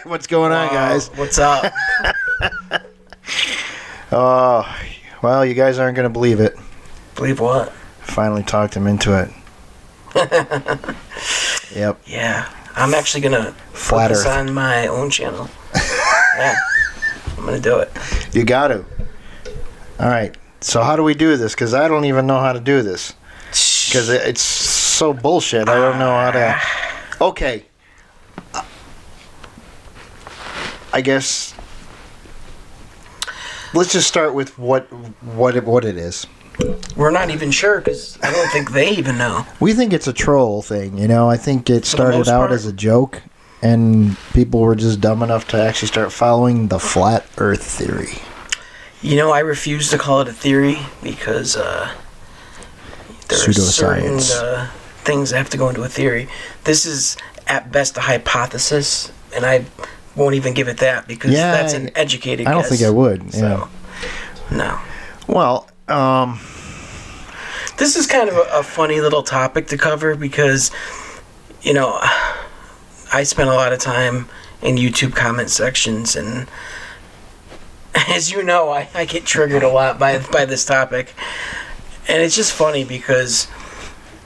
What's going on, guys? What's up? Oh, well, you guys aren't going to believe it. Believe what? Finally talked him into it. Yep. Yeah. I'm actually going to Flat put this Earth. on my own channel. Yeah. I'm going to do it. You got to. All right. So how do we do this? Because I don't even know how to do this. Because it's so bullshit. I don't know how to... Okay. I guess... Let's just start with what it is. We're not even sure because I don't think they even know. We think it's a troll thing, you know. I think it started most out part. as a joke, and people were just dumb enough to actually start following the flat Earth theory. You know, I refuse to call it a theory because there are certain Pseudoscience. things that have to go into a theory. This is, at best, a hypothesis, and I won't even give it that because Yeah, that's an educated I don't guess. think I would. Yeah. So, no. Well, This is kind of a funny little topic to cover because, you know, I spend a lot of time in YouTube comment sections, and as you know, I get triggered a lot by this topic. And it's just funny because,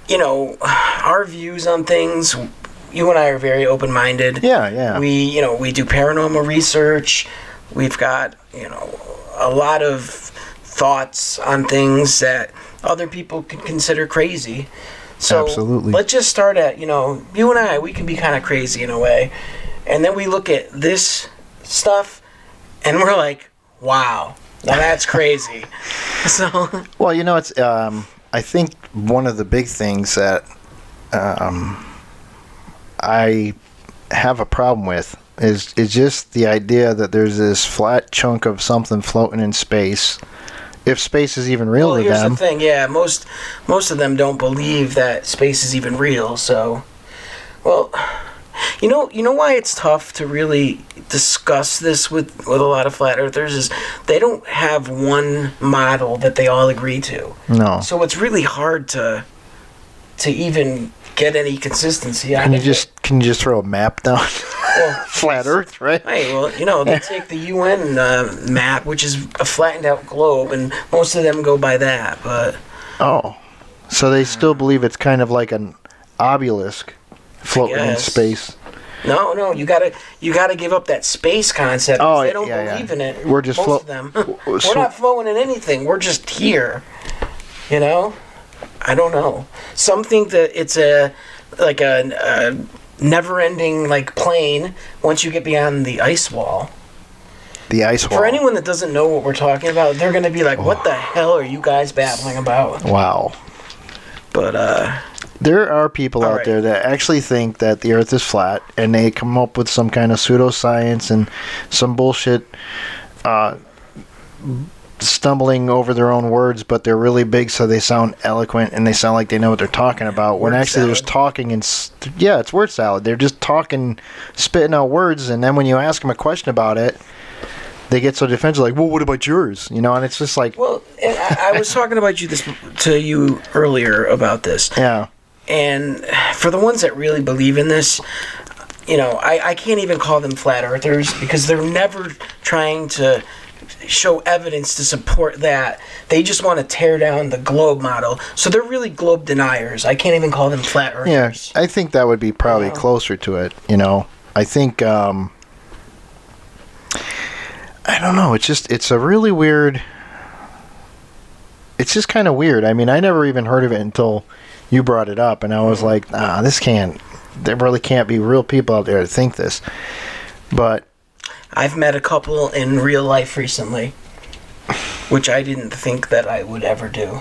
you know, our views on things, you and I are very open-minded. yeah. We do paranormal research. We've got, you know, a lot of thoughts on things that other people could consider crazy. So Absolutely. let's just start at, you know, you and I, we can be kind of crazy in a way. And then we look at this stuff and we're like, wow, now that's crazy. So Well, you know, it's. I think one of the big things that I have a problem with is just the idea that there's this flat chunk of something floating in space. If space is even real well, to here's them, the thing, yeah, most of them don't believe that space is even real. So, well, you know why it's tough to really discuss this with a lot of flat earthers is they don't have one model that they all agree to. no. So it's really hard to even get any consistency out Can you of just throw a map down? Well, Flat Earth, right? Hey, well, you know, they take the UN map, which is a flattened out globe, and most of them go by that, but Oh, so they still believe it's kind of like an obelisk floating in guess. space. no, you gotta give up that space concept. 'cause Oh, they don't yeah. believe in it. We're just most of them. We're so- not floating in anything. We're just here. You know, I don't know. Some think that it's a never-ending like plane once you get beyond the ice wall. The ice wall. For anyone that doesn't know what we're talking about, they're gonna be like, "What the hell are you guys babbling about?" Wow. But There are people All out right. there that actually think that the Earth is flat, and they come up with some kind of pseudoscience and some bullshit, stumbling over their own words, but they're really big, so they sound eloquent and they sound like they know what they're talking about. When Word actually they're salad. just talking yeah, it's word salad. They're just talking, spitting out words, and then when you ask them a question about it, they get so defensive, like, "Well, what about yours?" You know, and it's just like, well, and I was talking about to you earlier about this. yeah. And for the ones that really believe in this, you know, I can't even call them flat earthers because they're never trying to show evidence to support that. They just want to tear down the globe model. So they're really globe deniers. I can't even call them flat Yeah, earthers. I think that would be probably Wow. closer to it, you know. I think, I don't know, it's a really weird, it's just kind of weird. I mean, I never even heard of it until you brought it up, and I was like, nah, there really can't be real people out there that think this. But, I've met a couple in real life recently, which I didn't think that I would ever do.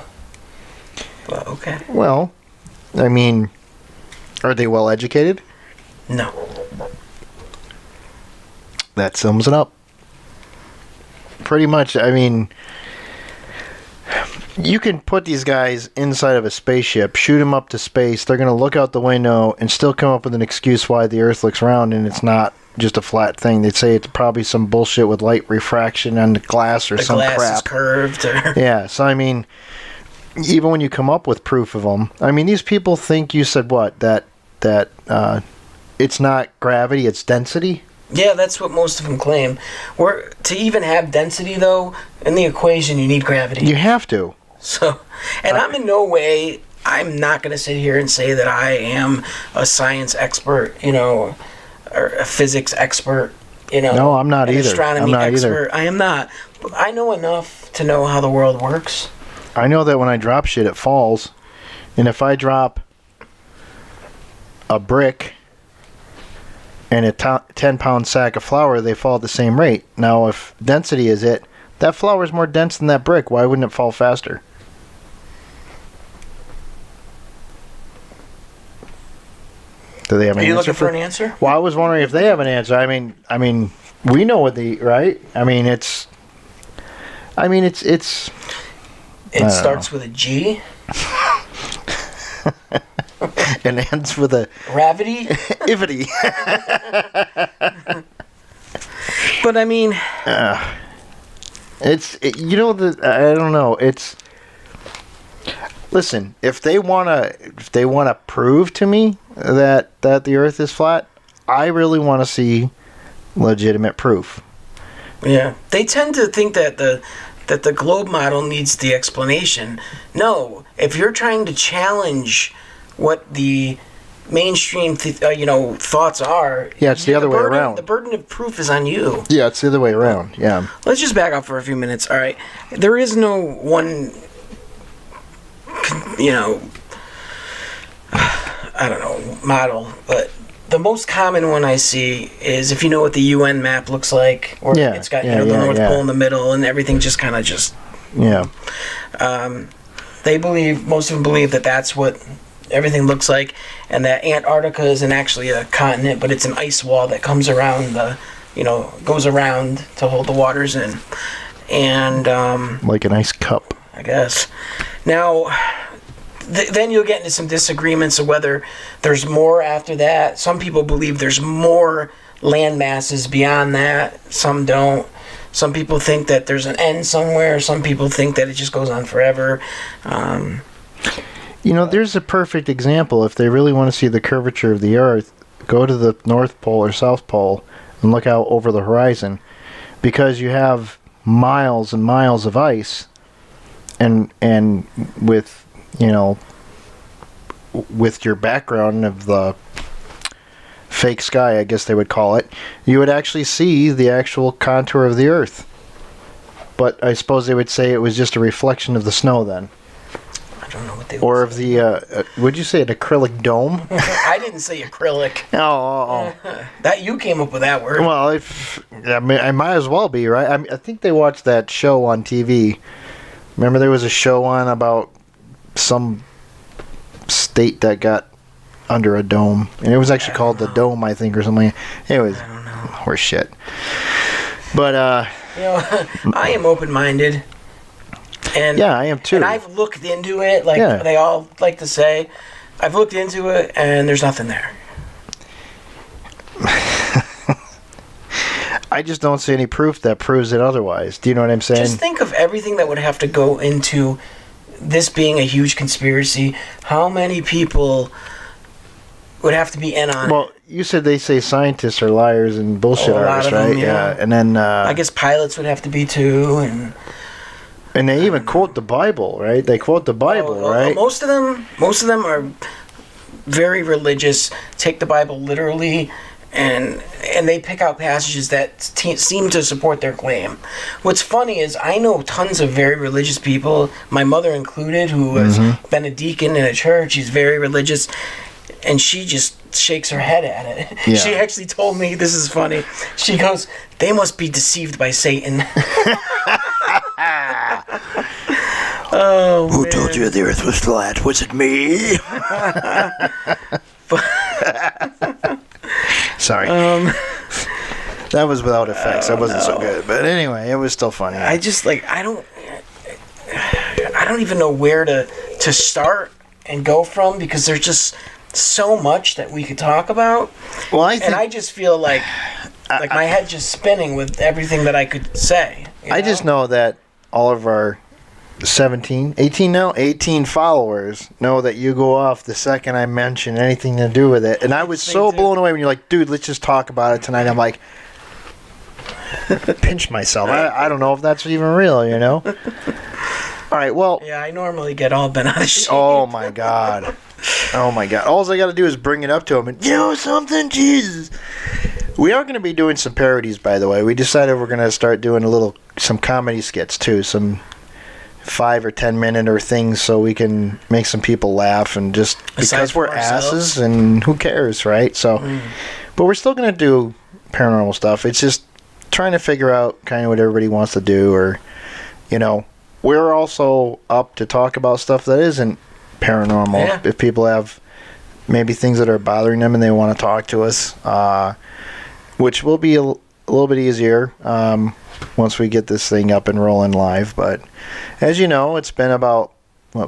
But okay. well, I mean, are they well educated? No. That sums it up. Pretty much, I mean, you can put these guys inside of a spaceship, shoot them up to space, they're going to look out the window and still come up with an excuse why the Earth looks round and it's not just a flat thing. They'd say it's probably some bullshit with light refraction on the glass or The some glass crap. is curved. Or Yeah, so I mean, even when you come up with proof of them, I mean, these people think you said what that it's not gravity, it's density. Yeah, that's what most of them claim. To even have density, though, in the equation, you need gravity. You have to. So, and I'm in no way, I'm not going to sit here and say that I am a science expert, or a physics expert, No, I'm not an either. astronomy I'm not expert. either. I am not. But I know enough to know how the world works. I know that when I drop shit, it falls. And if I drop a brick and a 10-pound sack of flour, they fall at the same rate. Now, if density is it, that flour is more dense than that brick. Why wouldn't it fall faster? Do they have an Are you answer looking for an answer? Well, I was wondering if they have an answer. I mean, we know what right? It's. It starts with a G. And ends with a Gravity. ivity. But I mean, I don't know. Listen, if they wanna prove to me that the Earth is flat, I really want to see legitimate proof. yeah, they tend to think that the globe model needs the explanation. No, if you're trying to challenge what the mainstream thoughts are, Yeah, it's the other way around. The burden of proof is on you. Yeah, it's the other way around. Yeah. Let's just back up for a few minutes. All right, there is no one, I don't know, model, but the most common one I see is if you know what the UN map looks like, or it's got the North Pole in the middle, and everything just kind of Yeah. Most of them believe that that's what everything looks like, and that Antarctica isn't actually a continent, but it's an ice wall that comes around goes around to hold the waters in, and Like an ice cup. I guess. Now, then you'll get into some disagreements of whether there's more after that. Some people believe there's more land masses beyond that. Some don't. Some people think that there's an end somewhere. Some people think that it just goes on forever. There's a perfect example. If they really want to see the curvature of the Earth, go to the North Pole or South Pole and look out over the horizon, because you have miles and miles of ice, and with with your background of the fake sky, I guess they would call it, you would actually see the actual contour of the Earth. But I suppose they would say it was just a reflection of the snow then. I don't know what they Or would of the, would you say an acrylic dome? I didn't say acrylic. Oh. That you came up with that word. Well, I might as well be, right? I think they watched that show on TV. Remember there was a show on about some state that got under a dome, and it was actually called The Dome, I think, or something. Anyways, I don't know. horse shit. But I am open-minded, and yeah, I am too. And I've looked into it, like Yeah. they all like to say. I've looked into it, and there's nothing there. I just don't see any proof that proves it otherwise. Do you know what I'm saying? Just think of everything that would have to go into this being a huge conspiracy. How many people would have to be in on it? Well, you said they say scientists are liars and bullshit Oh, a lot artists, of them, right? yeah. And then I guess pilots would have to be too, and they even quote the Bible, right? They quote the Bible, right? Most of them are very religious. Take the Bible literally, and they pick out passages that seem to support their claim. What's funny is I know tons of very religious people, my mother included, who has been a deacon in a church. She's very religious, and she just shakes her head at it. Yeah. She actually told me, this is funny, she goes, they must be deceived by Satan. Oh, Who man. told you the Earth was flat? Was it me? Sorry. That was without effects. That wasn't so good. But anyway, it was still funny. I just I don't even know where to start and go from, because there's just so much that we could talk about. Well, I think And I just feel like my head just spinning with everything that I could say. I just know that all of our 17, 18 now, 18 followers know that you go off the second I mention anything to do with it. And I was so blown away when you're like, dude, let's just talk about it tonight. I'm like, pinch myself. I don't know if that's even real, you know? All right, well. Yeah, I normally get all bent out of shape. Oh, my God. Oh, my God. All I got to do is bring it up to him and, you know something, Jesus. We are going to be doing some parodies, by the way. We decided we're going to start doing some comedy skits, too, some 5 or 10 minute or things so we can make some people laugh and just because we're asses and who cares, right? So, but we're still going to do paranormal stuff. It's just trying to figure out kind of what everybody wants to do, or, you know, we're also up to talk about stuff that isn't paranormal. Yeah. If people have maybe things that are bothering them and they want to talk to us, which will be a little bit easier once we get this thing up and rolling live. But as you know, it's been about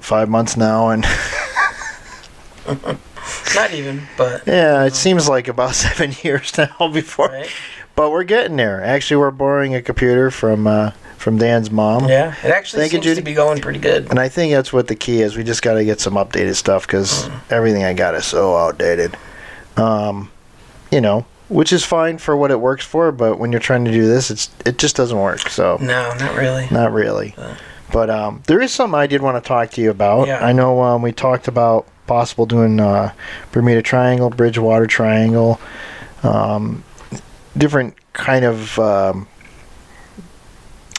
5 months now, and not even, but yeah, it seems like about 7 years now before. right? But we're getting there. Actually, we're borrowing a computer from Dan's mom. Yeah, it actually Thank you, seems Judy. to be going pretty good. And I think that's what the key is. We just got to get some updated stuff because everything I got is so outdated. You know, which is fine for what it works for, but when you're trying to do this, it just doesn't work. So No, not really. not really. But there is something I did want to talk to you about. Yeah. I know we talked about possible doing Bermuda Triangle, Bridgewater Triangle, different kind of,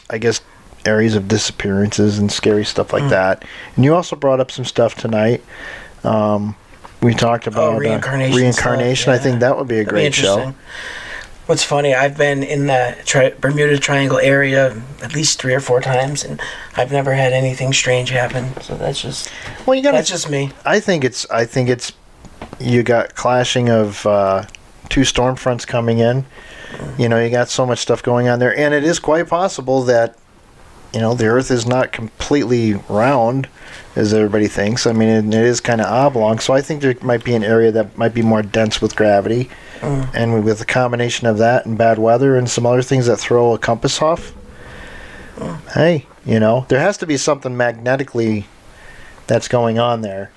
I guess, areas of disappearances and scary stuff like that. And you also brought up some stuff tonight. We talked about reincarnation stuff, I think that would be a That'd be great show. interesting. What's funny, I've been in the Bermuda Triangle area at least 3 or 4 times, and I've never had anything strange happen. So that's just that's just me. I think it's you got clashing of 2 storm fronts coming in. You know, you got so much stuff going on there, and it is quite possible that, you know, the Earth is not completely round as everybody thinks. I mean, it is kind of oblong, so I think there might be an area that might be more dense with gravity, and with a combination of that and bad weather and some other things that throw a compass off. Hey, you know, there has to be something magnetically that's going on there.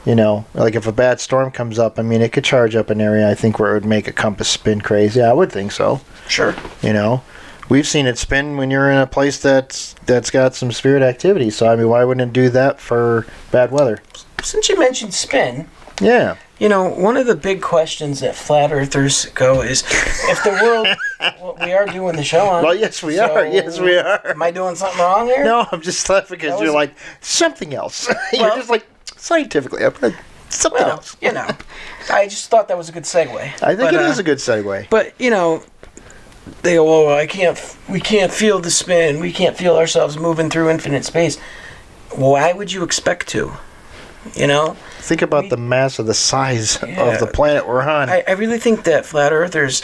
You know, like if a bad storm comes up, I mean, it could charge up an area, I think, where it would make a compass spin crazy. I would think so. Sure. You know, we've seen it spin when you're in a place that's got some spirit activity. So, I mean, why wouldn't it do that for bad weather? Since you mentioned spin, Yeah. you know, one of the big questions that flat earthers go is, if the world, well, we are doing the show on. Well, yes, we are. Yes, we are. Am I doing something wrong here? No, I'm just laughing because That you're was- like, something else. You're Well- just like, scientifically, I'm like, something Well, else. you know, I just thought that was a good segue. I think it is a good segue. But you know, they go, "Oh, we can't feel the spin. We can't feel ourselves moving through infinite space." Why would you expect to? You know, Think about the mass of the size Yeah. of the planet we're on. I really think that flat earthers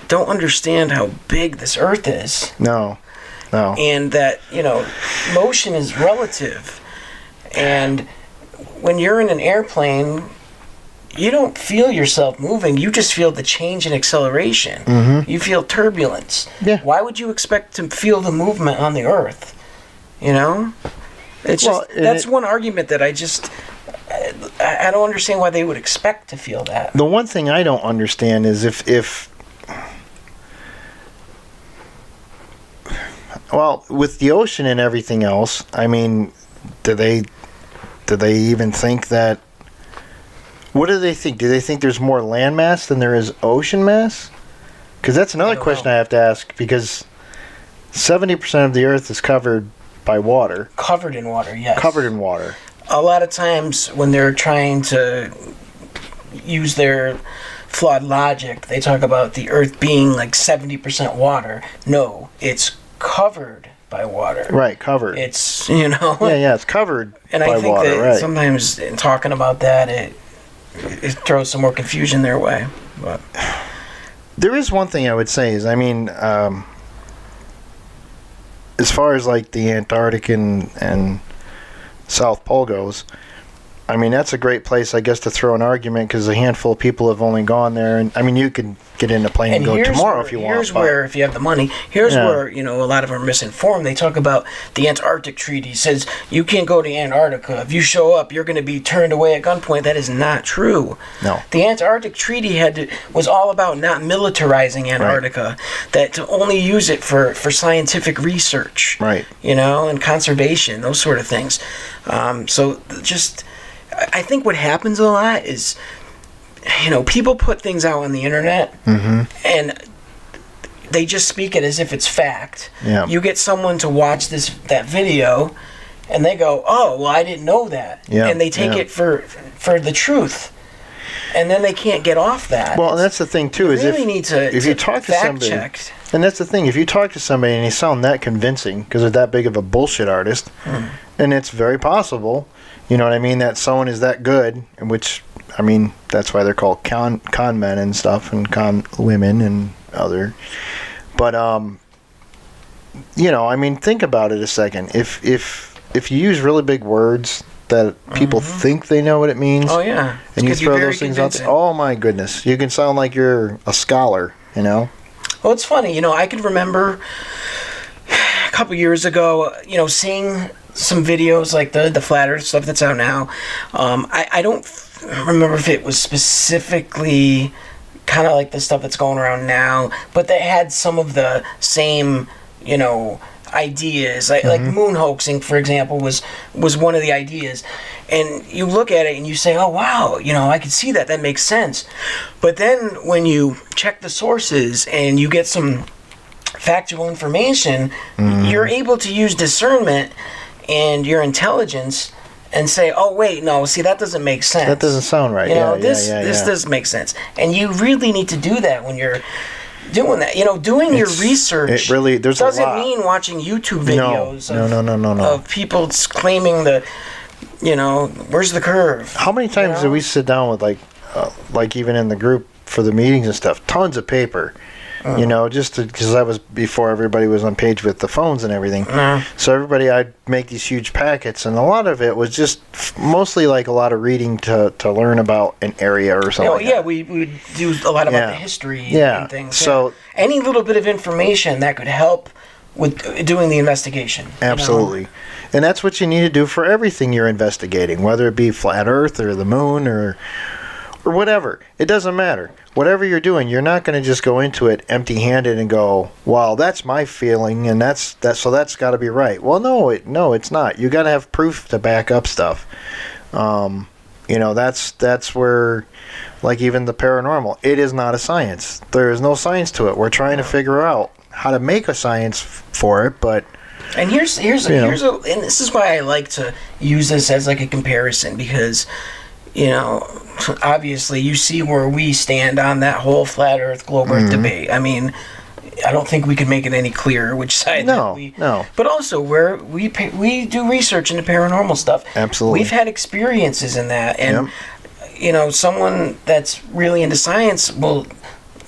don't understand how big this Earth is, No. and that, you know, motion is relative, and when you're in an airplane, you don't feel yourself moving. You just feel the change in acceleration. Mm-hmm. You feel turbulence. Yeah. Why would you expect to feel the movement on the Earth? You know? It's Well, just, and that's it- one argument that I don't understand why they would expect to feel that. The one thing I don't understand is if well, with the ocean and everything else, I mean, do they even think that? What do they think? Do they think there's more land mass than there is ocean mass? Because that's another don't question know. I have to ask. Because 70% of the Earth is covered by water, Covered in water, yes. covered in water. A lot of times when they're trying to use their flawed logic, they talk about the Earth being like 70% water. No, it's covered by water. Right, covered. It's, you know. Yeah, it's covered And by I think water, that right? sometimes in talking about that, it throws some more confusion their way. But There is one thing I would say is, I mean, as far as like the Antarctic and South Pole goes, I mean, that's a great place, I guess, to throw an argument because a handful of people have only gone there. And I mean, you could get in a plane and go tomorrow if you want. Here's where, if you have the money, where, you know, a lot of them are misinformed. They talk about the Antarctic Treaty. It says you can't go to Antarctica. If you show up, you're going to be turned away at gunpoint. That is not true. No. The Antarctic Treaty was all about not militarizing Antarctica, that to only use it for scientific research. Right. You know, and conservation, those sort of things. So just, I think what happens a lot is, you know, people put things out on the internet and they just speak it as if it's fact. Yeah. You get someone to watch that video and they go, "Oh, well, I didn't know that." Yeah. And they take it for the truth. And then they can't get off that. Well, and that's the thing too, is really need to if you talk to fact somebody, checked. and that's the thing, if you talk to somebody and they sound that convincing because they're that big of a bullshit artist, and it's very possible, you know what I mean, that someone is that good, and which, I mean, that's why they're called con men and stuff, and con women and other. But you know, I mean, think about it a second. If you use really big words that people think they know what it means, Oh yeah, and you 'cause you're throw very those things out convincing. there, oh my goodness, you can sound like you're a scholar, you know. Well, it's funny, you know, I can remember a couple years ago, you know, seeing some videos like the flat earth stuff that's out now. I don't remember if it was specifically kind of like the stuff that's going around now, but they had some of the same, you know, ideas. Like moon hoaxing, for example, was one of the ideas. And you look at it and you say, "Oh wow, you know, I can see that. That makes sense." But then when you check the sources and you get some factual information, you're able to use discernment and your intelligence and say, "Oh wait, no, see, that doesn't make sense. That doesn't sound right." You know, yeah, this yeah. does make sense." And you really need to do that when you're doing that. You know, doing your research. It really, there's a lot. doesn't mean watching YouTube videos No. of people claiming the, you know, where's the curve? How many times do we sit down with like even in the group for the meetings and stuff, tons of paper, you know, just because that was before everybody was on page with the phones and everything. So everybody, I'd make these huge packets, and a lot of it was just mostly like a lot of reading to learn about an area or something. Yeah, we do a lot about the history and things. So any little bit of information that could help with doing the investigation. Absolutely. You know? And that's what you need to do for everything you're investigating, whether it be flat Earth or the moon or whatever. It doesn't matter. Whatever you're doing, you're not going to just go into it empty-handed and go, "Well, that's my feeling, and that's got to be right." Well, no, it's not. You got to have proof to back up stuff. You know, that's where, like even the paranormal, it is not a science. There is no science to it. We're trying to figure out how to make a science for it, but. And and this is why I like to use this as like a comparison, because, you know, obviously you see where we stand on that whole flat Earth, globe Earth debate. I mean, I don't think we can make it any clearer which side. No. But also where we do research into paranormal stuff. Absolutely. We've had experiences in that, and you know, someone that's really into science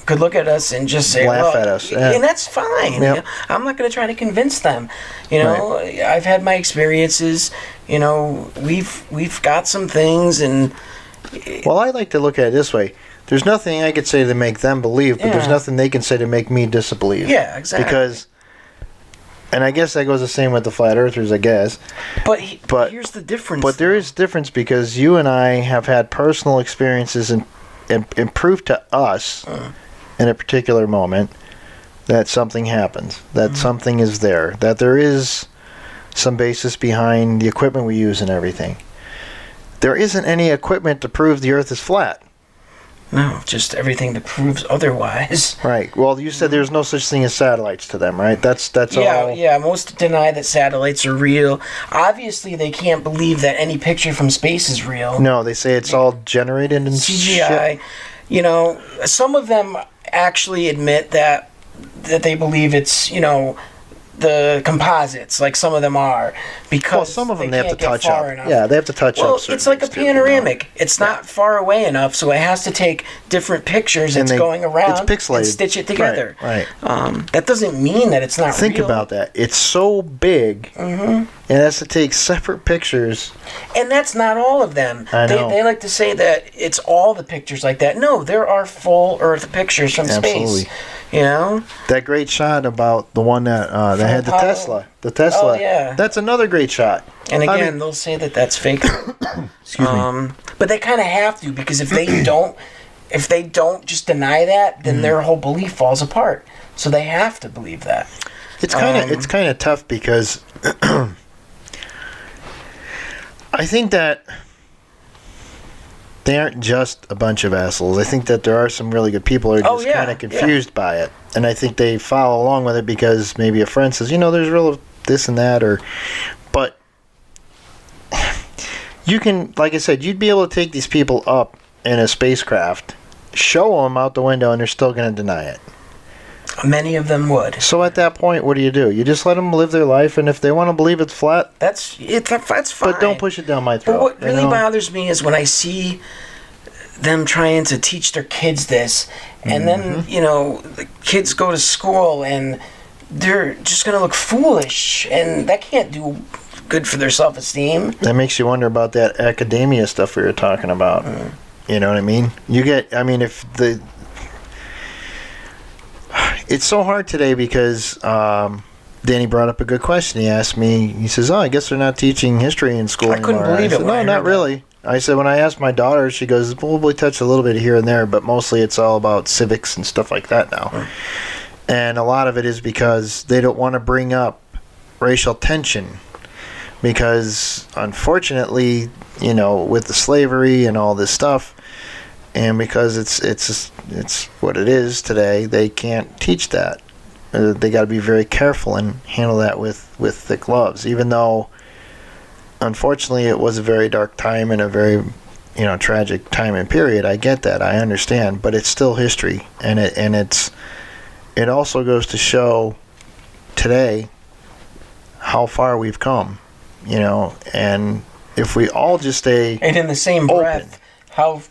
could look at us and just say, laugh at us, and that's fine. Yep. You know? I'm not going to try to convince them. You know, I've had my experiences. You know, we've got some things, and well, I like to look at it this way. There's nothing I could say to make them believe, but there's nothing they can say to make me disbelieve. Yeah, exactly. Because, and I guess that goes the same with the flat earthers, I guess. But here's the difference. But there is difference because you and I have had personal experiences and proof to us in a particular moment that something happens, that something is there, that there is some basis behind the equipment we use and everything. There isn't any equipment to prove the Earth is flat. No, just everything that proves otherwise. Right. Well, you said there's no such thing as satellites to them, right? That's all. Yeah, most deny that satellites are real. Obviously, they can't believe that any picture from space is real. No, they say it's all generated in CGI. shit. You know, some of them actually admit that they believe it's, you know, the composites, like some of them are. because Well, some of them they have to can't get touch far up. enough. Yeah, they have to touch up. Well, certain it's like a things too, you know? panoramic. It's not far away enough, so it has to take different pictures And it's they- going around it's pixelated. and stitch it together. Right. That doesn't mean that it's not Think real. about that. It's so big, and it has to take separate pictures. And that's not all of them. I know. They like to say that it's all the pictures like that. No, there are full Earth pictures from Absolutely. space. You know? That great shot about the one that that had the Apollo. Tesla. The Tesla. Oh, yeah. That's another great shot. And again, I mean- they'll say that that's fake. Excuse me. But they kind of have to, because if they don't just deny that, then their whole belief falls apart. So they have to believe that. It's kind of tough because I think that they aren't just a bunch of assholes. I think that there are some really good people who are Oh, just yeah, kind of confused by it, and I think they follow along with it because maybe a friend says, there's real this and that, but you can, like I said, you'd be able to take these people up in a spacecraft, show them out the window, and they're still going to deny it. Many of them would. So at that point, what do? You just let them live their life, and if they want to believe it's flat, That's fine. but don't push it down my throat. But what you really know? bothers me is when I see them trying to teach their kids this, and then the kids go to school and they're just going to look foolish, and that can't do good for their self-esteem. That makes you wonder about that academia stuff we were talking about. You know what I mean? It's so hard today because Danny brought up a good question. He asked me, he says, I guess they're not teaching history in school I couldn't anymore. believe I it said, when I no, heard not that. really. I said, when I asked my daughter, she goes, probably touch a little bit here and there, but mostly it's all about civics and stuff like that now. And a lot of it is because they don't want to bring up racial tension. Because, unfortunately, with the slavery and all this stuff, and because it's what it is today, they can't teach that. They got to be very careful and handle that with thick gloves. Even though, unfortunately, it was a very dark time and a very, tragic time and period. I get that. I understand, but it's still history, and it also goes to show today how far we've come. And if we all just stay And in the same open, breath, how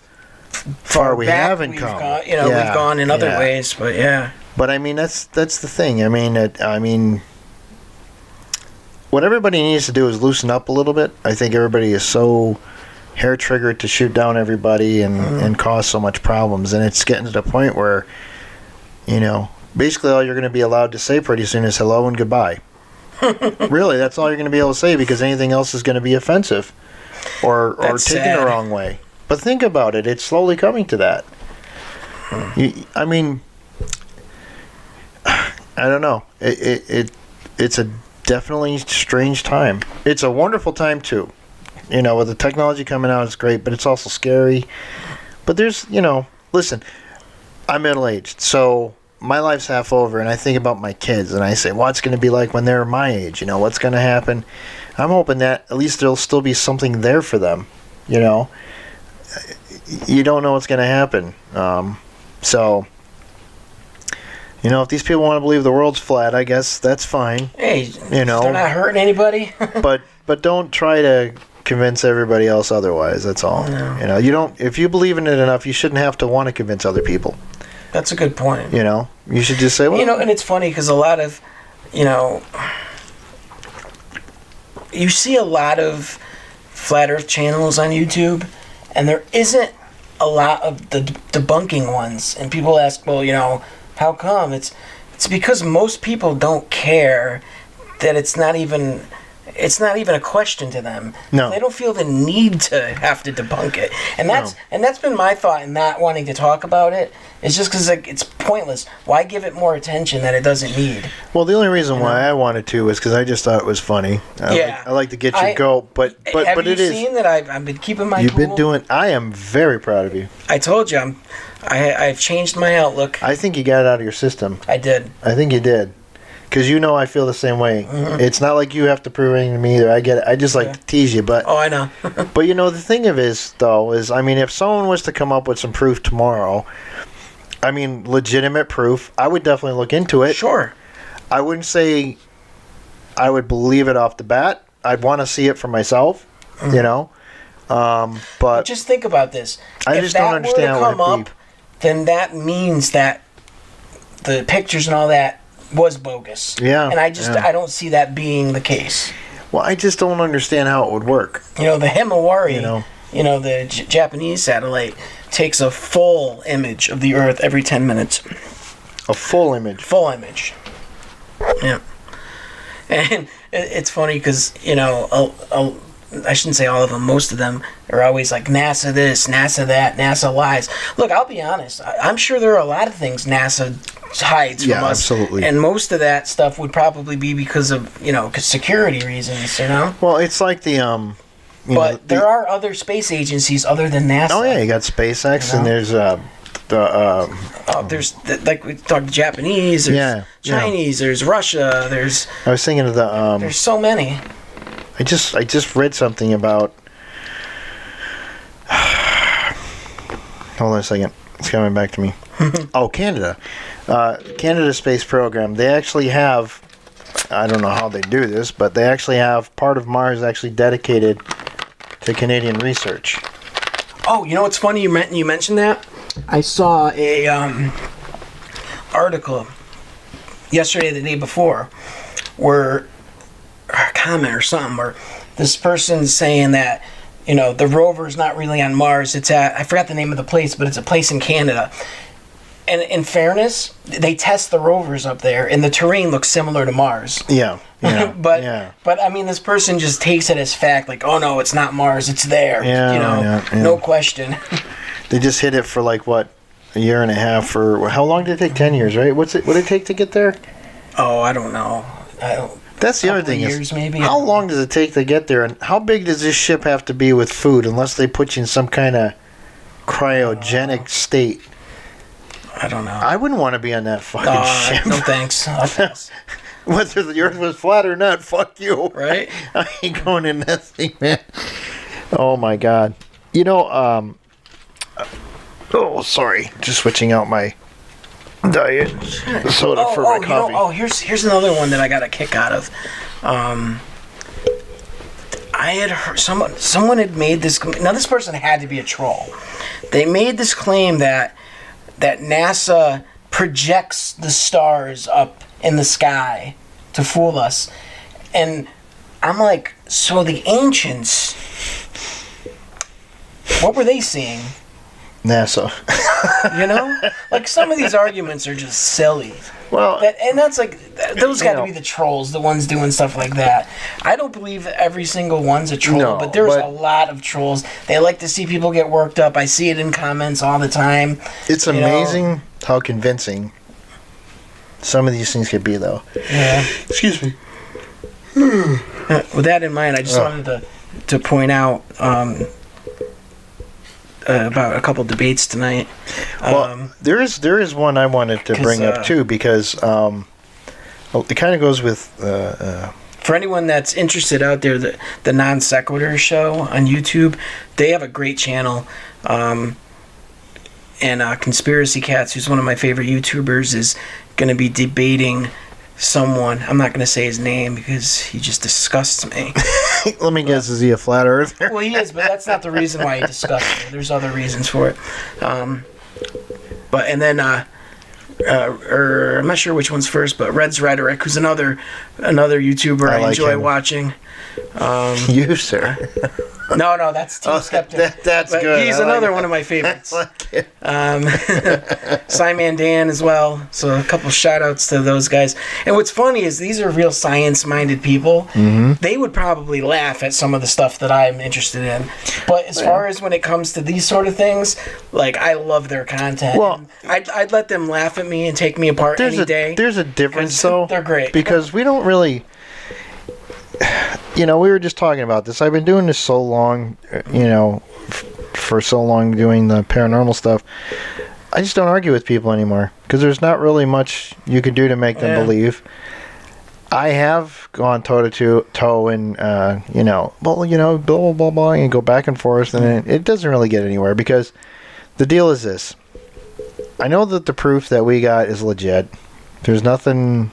far we back haven't we've come. gone, we've gone in other yeah. ways, but yeah. But I mean, that's the thing. I mean, what everybody needs to do is loosen up a little bit. I think everybody is so hair triggered to shoot down everybody and cause so much problems, and it's getting to the point where, basically all you're going to be allowed to say pretty soon is hello and goodbye. Really, that's all you're going to be able to say, because anything else is going to be offensive or That's taken sad. the wrong way. But think about it; it's slowly coming to that. I mean, I don't know. It's a definitely strange time. It's a wonderful time too. With the technology coming out, it's great, but it's also scary. But there's, listen, I'm middle-aged, so my life's half over, and I think about my kids, and I say, what's going to be like when they're my age? What's going to happen? I'm hoping that at least there'll still be something there for them. You don't know what's going to happen. So, if these people want to believe the world's flat, I guess that's fine. Hey, they're not hurting anybody. But don't try to convince everybody else otherwise. That's all. No. You don't. If you believe in it enough, you shouldn't have to want to convince other people. That's a good point. You should just say, well, and it's funny because a lot of, you see a lot of flat Earth channels on YouTube, and there isn't a lot of the debunking ones. And people ask, well, how come? It's because most people don't care that it's not even a question to them. No. They don't feel the need to have to debunk it. And that's been my thought in not wanting to talk about it. It's just because it's pointless. Why give it more attention that it doesn't need? Well, the only reason why I wanted to was because I just thought it was funny. I like to get your goat, but have it you is. seen that I've been keeping my You've pool? been doing. I am very proud of you. I told you, I've changed my outlook. I think you got it out of your system. I did. I think you did. Because I feel the same way. Mm-hmm. It's not like you have to prove anything to me either. I get it. I just like to tease you, but Oh, I know. but the thing of is if someone was to come up with some proof tomorrow, legitimate proof, I would definitely look into it. Sure. I wouldn't say I would believe it off the bat. I'd want to see it for myself, you know. But But just think about this. I If just don't that understand were to what come it'd up, then that means that the pictures and all that was bogus. Yeah, And yeah. I don't see that being the case. well, I just don't understand how it would work. You know, the Himawari, You know. the Japanese satellite takes a full image of the Earth every 10 minutes. A full image. Full image. Yeah. And it's funny because, you know, I shouldn't say all of them, most of them are always like NASA this, NASA that, NASA lies. Look, I'll be honest. I'm sure there are a lot of things NASA hides from Yeah, us. absolutely. And most of that stuff would probably be because of, you know, security reasons, you know? Well, it's like the you But know, there are other space agencies other than NASA. Oh yeah, you got SpaceX, You know? and there's There's, like we talked, Japanese, there's Yeah, yeah. Chinese, there's Russia, there's I was thinking of the there's so many. I just read something about. Hold on a second. It's coming back to me. Oh, Canada. Canada Space Program. They actually have. I don't know how they do this, but they actually have part of Mars actually dedicated to Canadian research. Oh, you know what's funny? You mentioned that. I saw a article yesterday, the day before, where a comment or something, where this person's saying that, you know, the rover's not really on Mars. It's at, I forgot the name of the place, but it's a place in Canada. And in fairness, they test the rovers up there, and the terrain looks similar to Mars. Yeah, yeah, but yeah. but I mean, this person just takes it as fact, like, oh no, it's not Mars, it's there. Yeah, you know, yeah. no question. They just hit it for like what, a year and a half, or how long did it take? 10 years, right? What did it take to get there? Oh, I don't know. I don't. That's the other Couple of thing years, is, maybe? how long does it take to get there, and how big does this ship have to be with food, unless they put you in some kind of cryogenic state? I don't know. I wouldn't want to be on that fucking ship. No thanks. I'll pass. Whether the Earth was flat or not, fuck you. Right? I ain't going in that thing, man. Oh my god. You know, oh, sorry. Just switching out my diet soda for my coffee. Here's another one that I got a kick out of. I had heard someone had made this. Now this person had to be a troll. They made this claim that NASA projects the stars up in the sky to fool us, and I'm like, so the ancients, what were they seeing? NASA. You know, like some of these arguments are just silly. Well, And that's like, those got to know. be the trolls, the ones doing stuff like that. I don't believe every single one's a troll, No, but there's but- a lot of trolls. They like to see people get worked up. I see it in comments all the time. it's you know. amazing how convincing some of these things could be, though. Yeah. Excuse me. With that in mind, I just wanted to point out about a couple debates tonight. Well, there is one I wanted to bring up too, because it kind of goes with For anyone that's interested out there, the Non Sequitur show on YouTube, they have a great channel. And Conspiracy Cats, who's one of my favorite YouTubers, is going to be debating someone. I'm not going to say his name because he just disgusts me. let me guess, is he a flat earther? Well, he is, but that's not the reason why he disgusts me. There's other reasons for it. I'm not sure which one's first, but Red's Rhetoric, who's another YouTuber I like enjoy him. watching. You, sir. No, that's Team Skeptic. That's But good. he's I like another it. one of my favorites. I like it. Simon Dan as well. So a couple shout outs to those guys. And what's funny is these are real science minded people. Mm-hmm. They would probably laugh at some of the stuff that I'm interested in. But as far as when it comes to these sort of things, like, I love their content. Well, I'd let them laugh at me and take me apart any day. There's a difference, 'cause though. they're great. Because we don't really. You know, we were just talking about this. I've been doing this so long, for so long doing the paranormal stuff. I just don't argue with people anymore because there's not really much you can do to make them believe. I have gone toe to toe and, blah, blah, blah, blah, and go back and forth, and it doesn't really get anywhere because the deal is this. I know that the proof that we got is legit. There's nothing...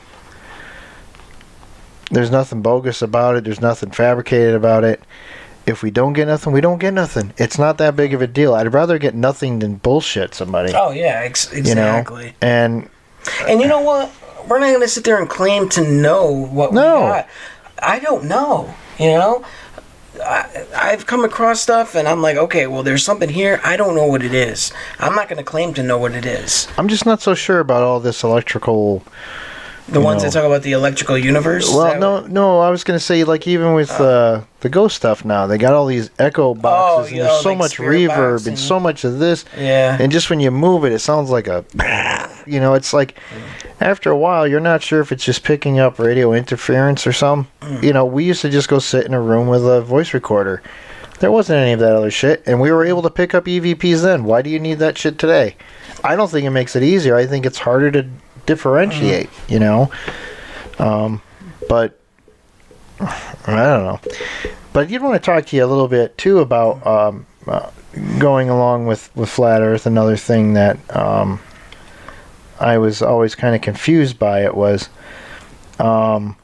There's nothing bogus about it. There's nothing fabricated about it. If we don't get nothing, we don't get nothing. It's not that big of a deal. I'd rather get nothing than bullshit somebody. Oh yeah, exactly. You know? And you know what? We're not gonna sit there and claim to know what we got. I don't know. You know, I've come across stuff and I'm like, okay, well, there's something here. I don't know what it is. I'm not gonna claim to know what it is. I'm just not so sure about all this electrical. The ones that talk about the electrical universe? Well, no. I was going to say, like, even with the ghost stuff now, they got all these echo boxes, and there's so like much spirit reverb box and so much of this. Yeah. And just when you move it, it sounds like a... You know, it's like, after a while, you're not sure if it's just picking up radio interference or something. You know, we used to just go sit in a room with a voice recorder. There wasn't any of that other shit, and we were able to pick up EVPs then. Why do you need that shit today? I don't think it makes it easier. I think it's harder to differentiate, you know? But I don't know. But I did want to talk to you a little bit too about going along with Flat Earth. Another thing that I was always kind of confused by it was, and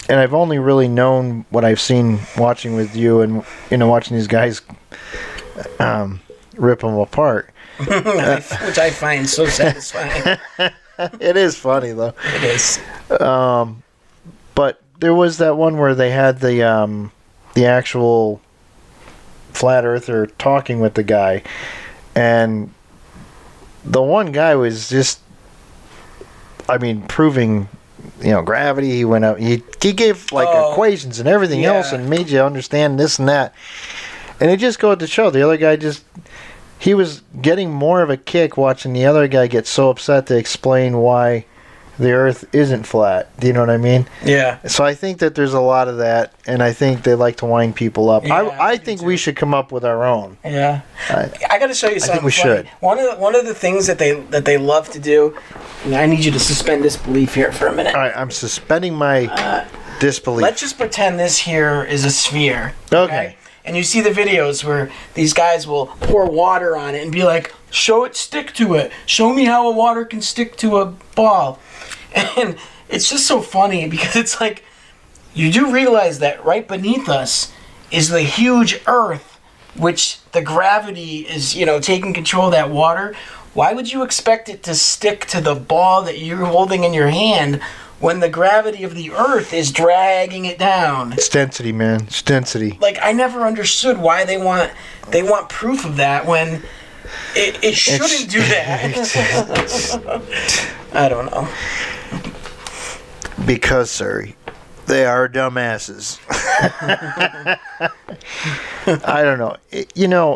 I've only really known what I've seen watching with you and watching these guys rip them apart, which I find so satisfying. It is funny though. It is. But there was that one where they had the actual flat earther talking with the guy, and the one guy was just, I mean, proving, gravity. He went up. He gave like equations and everything else, and made you understand this and that. And it just goes to show the other guy he was getting more of a kick watching the other guy get so upset to explain why the Earth isn't flat. Do you know what I mean? Yeah. So I think that there's a lot of that, and I think they like to wind people up. Yeah, I think we should come up with our own. Yeah. I got to show you something. I think we should. One of the things that they love to do. And I need you to suspend disbelief here for a minute. All right, I'm suspending my disbelief. Let's just pretend this here is a sphere. Okay. And you see the videos where these guys will pour water on it and be like, show it stick to it. Show me how a water can stick to a ball. And it's just so funny because it's like, you do realize that right beneath us is the huge Earth, which the gravity is, taking control of that water. Why would you expect it to stick to the ball that you're holding in your hand when the gravity of the Earth is dragging it down? It's density, man. It's density. Like, I never understood why they want proof of that when it shouldn't do that. I don't know. Because, sir, they are dumbasses. I don't know.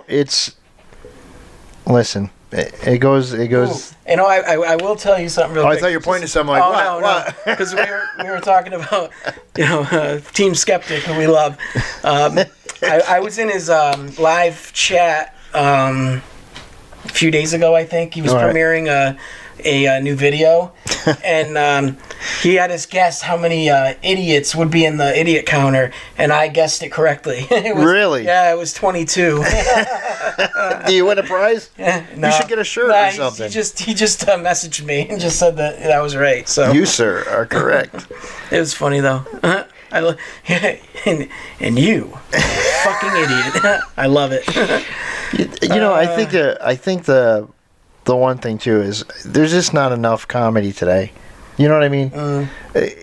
It's... Listen... It goes. Ooh. I will tell you something real quick. I thought you were pointing to something like, what? Because we were talking about, Team Skeptic, who we love. I was in his live chat a few days ago, I think. He was premiering a new video. And he had us guess how many idiots would be in the idiot counter, and I guessed it correctly. Really? Yeah, it was 22. Do you win a prize? No, you should get a shirt or something. He just messaged me and just said that was right. So you, sir, are correct. It was funny though. And you, fucking idiot. I love it. I think the one thing too is there's just not enough comedy today. You know what I mean?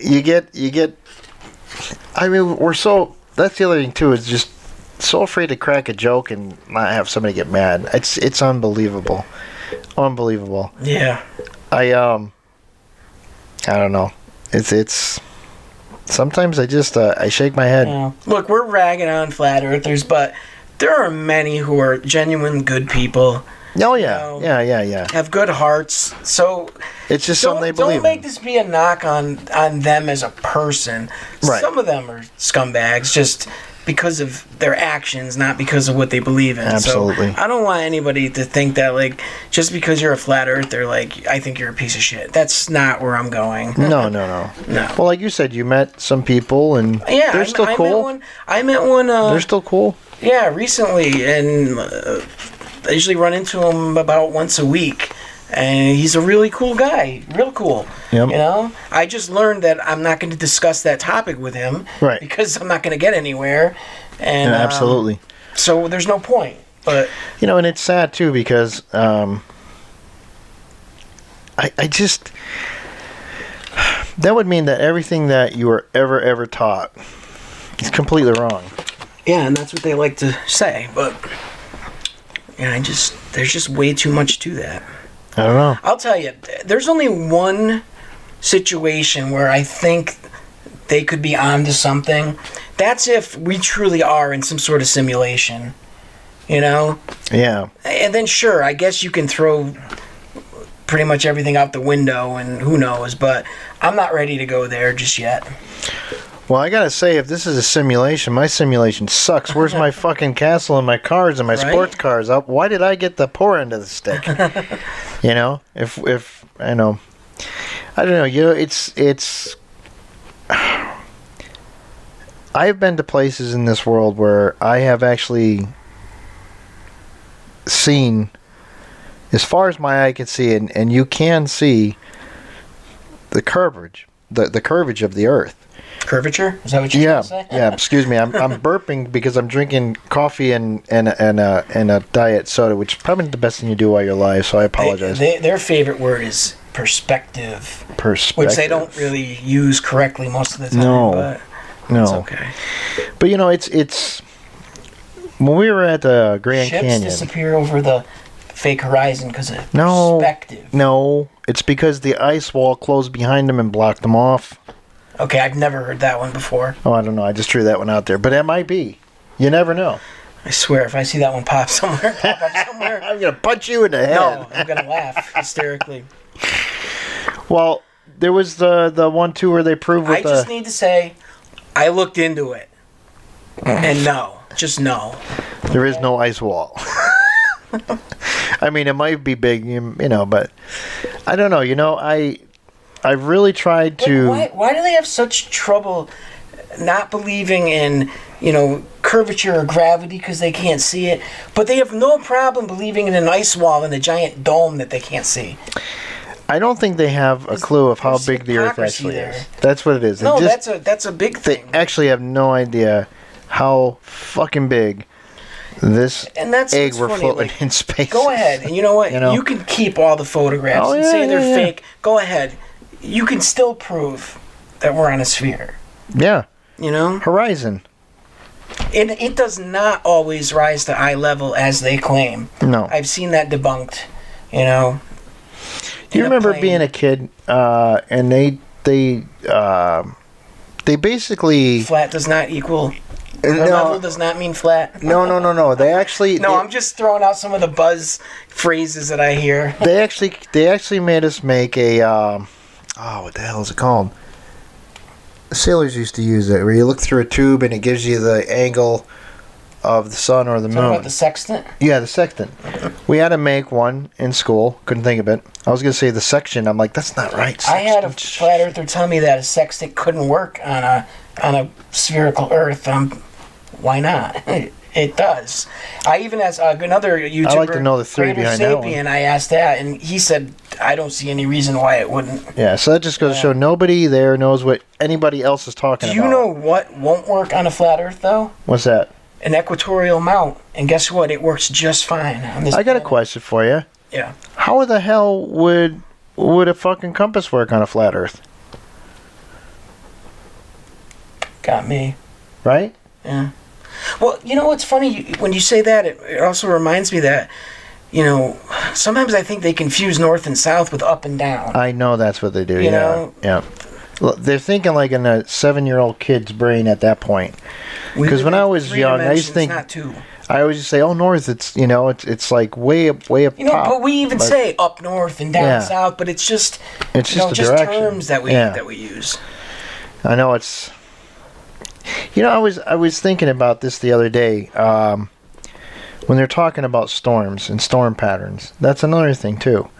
You get. I mean, we're so. That's the other thing too. Is just so afraid to crack a joke and not have somebody get mad. It's unbelievable, unbelievable. Yeah. I don't know. It's. Sometimes I just I shake my head. Yeah. Look, we're ragging on flat earthers, but there are many who are genuine good people. Oh yeah, yeah. Have good hearts. So it's just something they believe. Don't make this be a knock on them as a person. Right. Some of them are scumbags just because of their actions, not because of what they believe in. Absolutely. So I don't want anybody to think that like just because you're a flat earther, like I think you're a piece of shit. That's not where I'm going. No. Well, like you said, you met some people and they're still cool. I met one. They're still cool. Yeah, recently, and I usually run into them about once a week. And he's a really cool guy, real cool. Yep. You know, I just learned that I'm not going to discuss that topic with him, Right. Because I'm not going to get anywhere. And Yeah, absolutely. So there's no point. But And it's sad too because I just that would mean that everything that you were ever taught is completely wrong. yeah, and that's what they like to say. But yeah, there's just way too much to that. I don't know. I'll tell you, there's only one situation where I think they could be onto something. That's if we truly are in some sort of simulation, you know? Yeah. And then sure, I guess you can throw pretty much everything out the window and who knows, but I'm not ready to go there just yet. Well, I gotta say, if this is a simulation, my simulation sucks. Where's my fucking castle and my cars and my Right? sports cars? Why did I get the poor end of the stick? If I know, I don't know. It's. I have been to places in this world where I have actually seen, as far as my eye can see, and you can see the curvage, the curvage of the Earth. Curvature? Is that what you're Yeah, trying to say? yeah. Excuse me. I'm burping because I'm drinking coffee and a diet soda, which is probably not the best thing you do while you're alive. So I apologize. Their favorite word is perspective, Perspective, which they don't really use correctly most of the time. No. But No, it's okay. but it's when we were at the Grand Ships Canyon. disappear over the fake horizon because of No. perspective. No, it's because the ice wall closed behind them and blocked them off. Okay, I've never heard that one before. Oh, I don't know. I just threw that one out there, but it might be. You never know. I swear, if I see that one pop up somewhere, I'm gonna punch you in the head. no, I'm gonna laugh hysterically. Well, there was the one too where they proved with I just need to say, I looked into it, and no, just no. there is no ice wall. I mean, it might be big, but I don't know. I really tried to. Why do they have such trouble not believing in curvature or gravity because they can't see it, but they have no problem believing in an ice wall and a giant dome that they can't see? I don't think they have a clue of how there's big the Earth hypocrisy actually there. is. That's what it is. No, They just, that's a big they thing. actually have no idea how fucking big this And that's egg what's we're funny, floating like, in space. Go ahead, and you know what? You know? You can keep all the photographs Oh, and yeah, say they're yeah, yeah. fake. Go ahead. You can still prove that we're on a sphere. Yeah, You know? horizon. And it does not always rise to eye level as they claim. No. I've seen that debunked, you know. Do you in remember plane. being a kid and they basically Flat does not equal... Or level does not mean flat. no. They actually No, I'm just throwing out some of the buzz phrases that I hear. they actually made us make a what the hell is it called? The sailors used to use it, where you look through a tube and it gives you the angle of the sun or the Talking moon. about the sextant? Yeah, the sextant. We had to make one in school. Couldn't think of it. I was gonna say the section. I'm like, that's not right. I had a Sextant. flat earther tell me that a sextant couldn't work on a spherical Earth. Why not? It does. I even asked another YouTuber. I like to know the theory Kramer behind that one. Sapien, I asked that, and he said, "I don't see any reason why it wouldn't." Yeah, so that just goes to show nobody there knows what anybody else is talking Do about. you know what won't work on a flat Earth though? What's that? An equatorial mount, and guess what? It works just fine on this. I got a planet. question for you. Yeah. How the hell would a fucking compass work on a flat Earth? Got me. Right? Yeah. Well, you know what's funny? When you say that, it also reminds me that, sometimes I think they confuse north and south with up and down. I know that's what they do. You yeah. know? Yeah. Look, they're thinking like in a 7-year-old kid's brain at that point. We 'cause live when in I was three young, I used to dimensions, think- not two. I always just say, "Oh, north." It's like way up top. But we even but say up north and down Yeah. south, but it's just it's just a just direction. terms that we Yeah. that we use. I know it's. I was thinking about this the other day. When they're talking about storms and storm patterns, that's another thing too.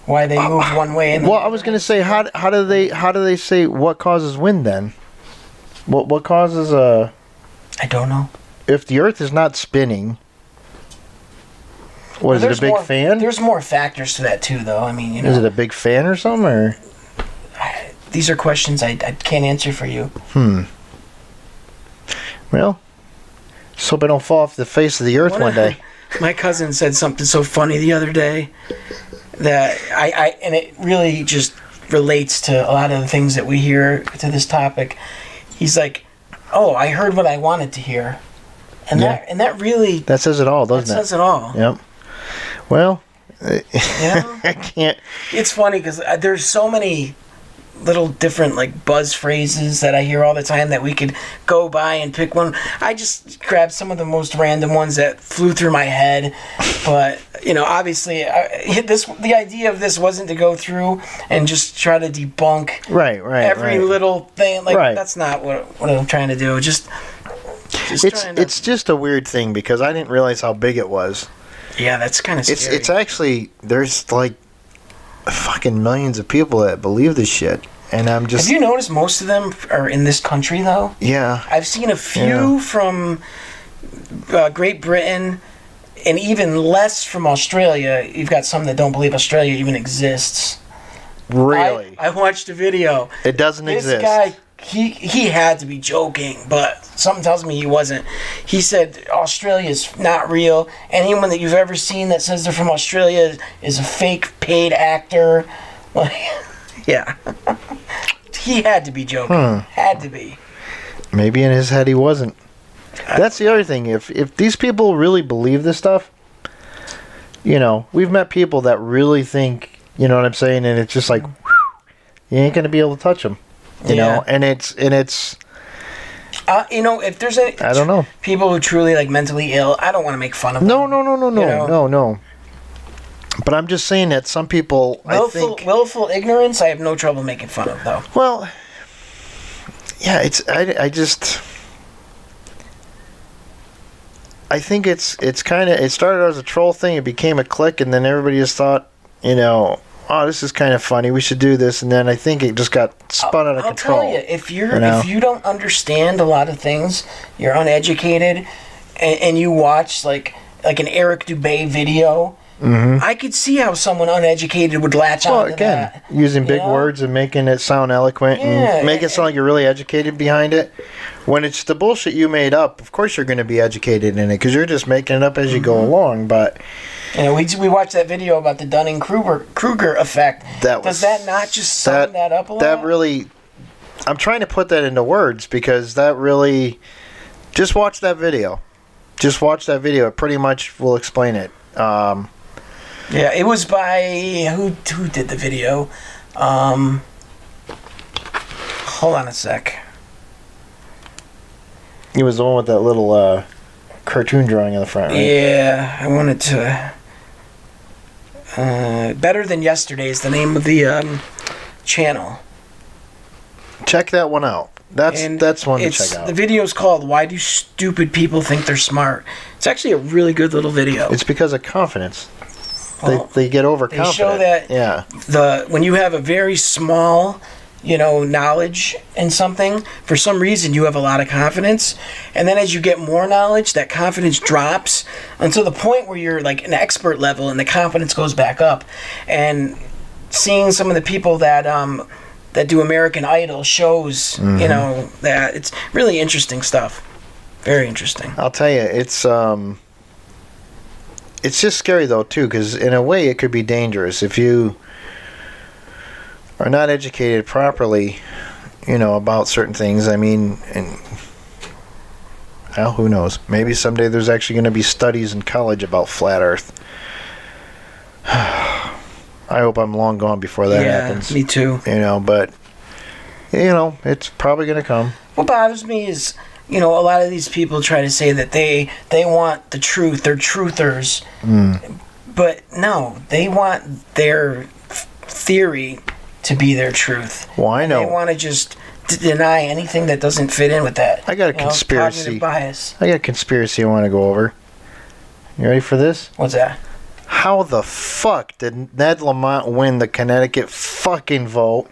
Why they move one way and Well, I was going to say, how do they say what causes wind then? What causes I don't know. if the Earth is not spinning? What, is it a big more, fan? There's more factors to that too, though. I mean, you know, Is it a big fan or something? Or? These are questions I can't answer for you. Well, just hope I don't fall off the face of the earth one day. My cousin said something so funny the other day that and it really just relates to a lot of the things that we hear to this topic. He's like, "Oh, I heard what I wanted to hear," and that really that says it all, doesn't that says it all. Yep. Well, You know? I can't. It's funny because there's so many little different like buzz phrases that I hear all the time that we could go by and pick one. I just grabbed some of the most random ones that flew through my head, but you know, obviously, the idea of this wasn't to go through and just try to debunk Right. every little thing. Like Right. that's not what I'm trying to do. Just It's just a weird thing because I didn't realize how big it was. yeah, that's kind of scary. It's actually there's like fucking millions of people that believe this shit, and I'm just Have you noticed most of them are in this country though? yeah. I've seen a few from Great Britain, and even less from Australia. You've got some that don't believe Australia even exists. Really, I watched a video. it doesn't This exist. guy, he had to be joking, but something tells me he wasn't. He said Australia is not real. Anyone that you've ever seen that says they're from Australia is a fake paid actor. Like, yeah. He had to be joking. Had to be. Maybe in his head he wasn't. That's the other thing. If these people really believe this stuff, you know, we've met people that really think, you know what I'm saying, and it's just like, you ain't gonna be able to touch them, you know. And it's You know, if there's any I don't know. people who truly like mentally ill, I don't want to make fun of them. No, know? no. But I'm just saying that some people, I think, Willful ignorance, I have no trouble making fun of, though. well, yeah, I think it's kind of, it started as a troll thing, it became a clique, and then everybody just thought, you know, oh, this is kind of funny, we should do this, and then I think it just got spun out of control. I'll tell you, if know? if you don't understand a lot of things, you're uneducated, and you watch like an Eric Dubay video, I could see how someone uneducated would latch on to again, that. using big know? words and making it sound eloquent Yeah, and make it sound like you're really educated behind it. When it's the bullshit you made up, of course you're going to be educated in it because you're just making it up as you go along. But You know, we watched that video about the Dunning-Kruger effect. Does that not just sum that up a lot? That really, I'm trying to put that into words because that really, just watch that video. Just watch that video. It pretty much will explain it. Yeah, it was by who did the video? Hold on a sec. It was the one with that little cartoon drawing in the front, right? Yeah, I wanted to. Better Than Yesterday is the name of the channel. Check that one out. That's one to check out. The video's called "Why Do Stupid People Think They're Smart?" It's actually a really good little video. It's because of confidence. Well, They get overconfident. They show that yeah. when you have a very small, you know, knowledge in something, for some reason you have a lot of confidence, and then as you get more knowledge, that confidence drops until the point where you're like an expert level, and the confidence goes back up. And seeing some of the people that do American Idol shows, you know, that it's really interesting stuff. Very interesting. I'll tell you, it's just scary though too, because in a way it could be dangerous if you are not educated properly, you know, about certain things. I mean, and well, who knows? Maybe someday there's actually going to be studies in college about flat Earth. I hope I'm long gone before that happens. Me too. You know, but you know, it's probably going to come. What bothers me is, you know, a lot of these people try to say that they want the truth, they're truthers. But no, they want their theory to be their truth. Well, I know. They want to just deny anything that doesn't fit in with that. I got a conspiracy. Cognitive bias. I got a conspiracy I want to go over. You ready for this? What's that? How the fuck did Ned Lamont win the Connecticut fucking vote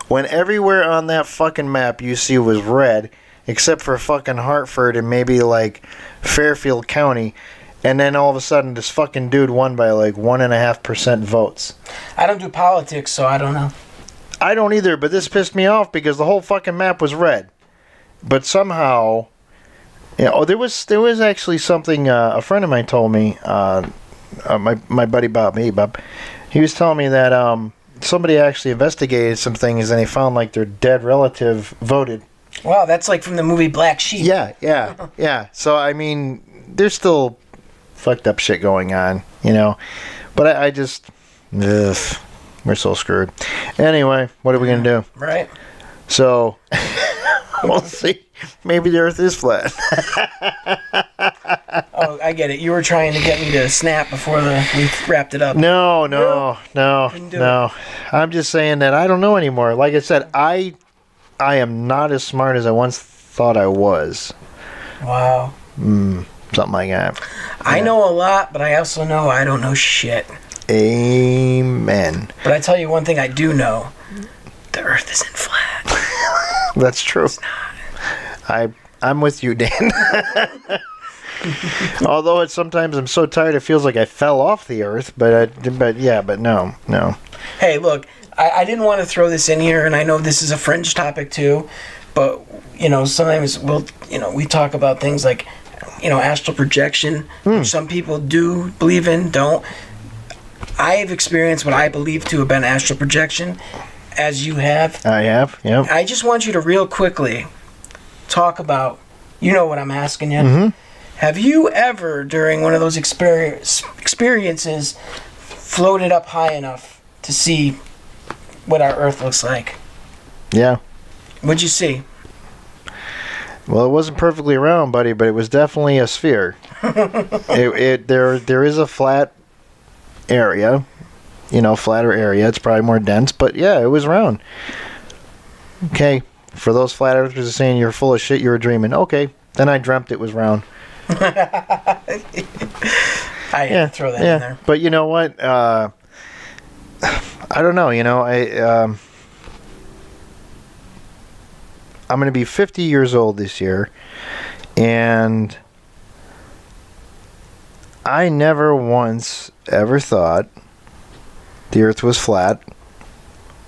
when everywhere on that fucking map you see was red, except for fucking Hartford and maybe like Fairfield County, And then all of a sudden, this fucking dude won by like 1.5% votes. I don't do politics, so I don't know. I don't either, but this pissed me off because the whole fucking map was red. But somehow, there was actually something a friend of mine told me. My buddy Bob, he was telling me that somebody actually investigated some things and they found like their dead relative voted. Wow, that's like from the movie Black Sheep. Yeah. So I mean, there's still fucked up shit going on, But I just, we're so screwed. Anyway, what are we gonna do? Right. So, we'll see. Maybe the Earth is flat. Oh, I get it. You were trying to get me to snap before we wrapped it up. No. Couldn't do it. I'm just saying that I don't know anymore. Like I said, I am not as smart as I once thought I was. Wow. Something like that. I know a lot, but I also know I don't know shit. Amen. But I tell you one thing I do know. The Earth isn't flat. That's true. It's not. I'm with you, Dan. Although sometimes I'm so tired it feels like I fell off the Earth, but no. Hey, look, I didn't want to throw this in here, and I know this is a fringe topic too, but sometimes we talk about things like astral projection, which some people do believe in, don't. I have experienced what I believe to have been astral projection, as you have. I have, yeah. I just want you to real quickly talk about, what I'm asking you. Mm-hmm. Have you ever, during one of those experiences, floated up high enough to see what our Earth looks like? Yeah. What'd you see? Well, it wasn't perfectly round, buddy, but it was definitely a sphere. There is a flat area, flatter area. It's probably more dense, but yeah, it was round. Okay, for those flat earthers saying you're full of shit, you were dreaming. Okay, then I dreamt it was round. I had to throw that in there. But you know what? I don't know. I'm going to be 50 years old this year, and I never once ever thought the Earth was flat.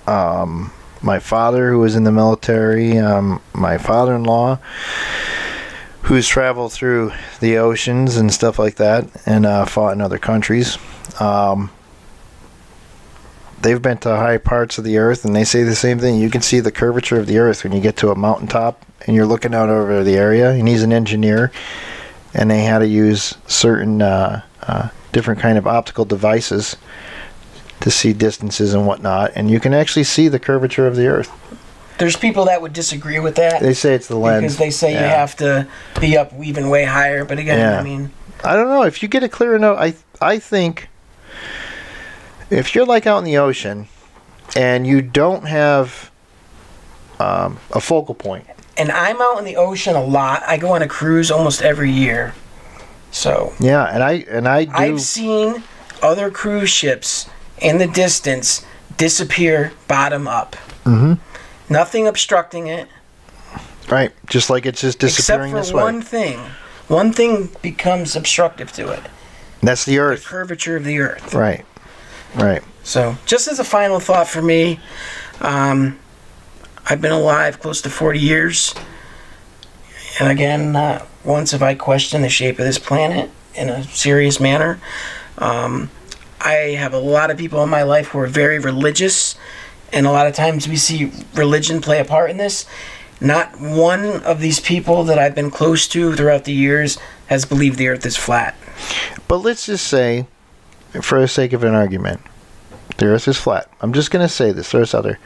My father, who was in the military, my father-in-law, who's traveled through the oceans and stuff like that, and fought in other countries. They've been to high parts of the Earth, and they say the same thing. You can see the curvature of the Earth when you get to a mountaintop, and you're looking out over the area. And he's an engineer, and they had to use certain different kind of optical devices to see distances and whatnot, and you can actually see the curvature of the Earth. There's people that would disagree with that. They say it's the lens. Because they say you have to be up even way higher. But again, I mean, I don't know. If you get it clear enough, I think if you're like out in the ocean and you don't have a focal point. And I'm out in the ocean a lot. I go on a cruise almost every year. So yeah, and I do. I've seen other cruise ships in the distance disappear bottom up. Mm-hmm. Nothing obstructing it. Right, just like it's just disappearing this way. Except for one thing. One thing becomes obstructive to it. That's the Earth. The curvature of the Earth. Right. So, just as a final thought for me, I've been alive close to 40 years. And again, not once have I questioned the shape of this planet in a serious manner. I have a lot of people in my life who are very religious, and a lot of times we see religion play a part in this. Not one of these people that I've been close to throughout the years has believed the Earth is flat. But let's just say, for the sake of an argument, the Earth is flat. I'm just going to say this. Throw this out there.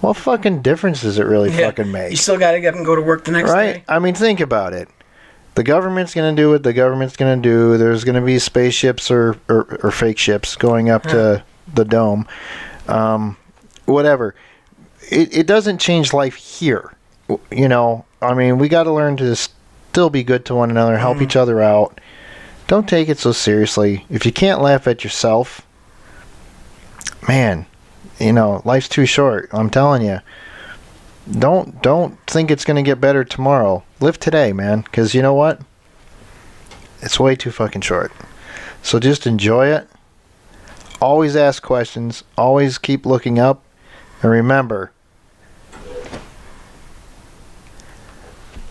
What fucking difference does it really fucking make? You still got to get up and go to work the next day. I mean, think about it. The government's going to do what the government's going to do. There's going to be spaceships or fake ships going up to the dome. Whatever. It doesn't change life here. I mean, we got to learn to still be good to one another, help each other out. Don't take it so seriously. If you can't laugh at yourself, man, life's too short. I'm telling you. Don't think it's going to get better tomorrow. Live today, man, because you know what? It's way too fucking short. So just enjoy it. Always ask questions. Always keep looking up. And remember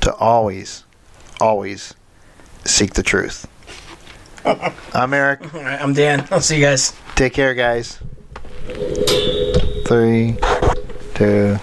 to always seek the truth. I'm Eric. All right, I'm Dan. I'll see you guys. Take care, guys. 3, 2...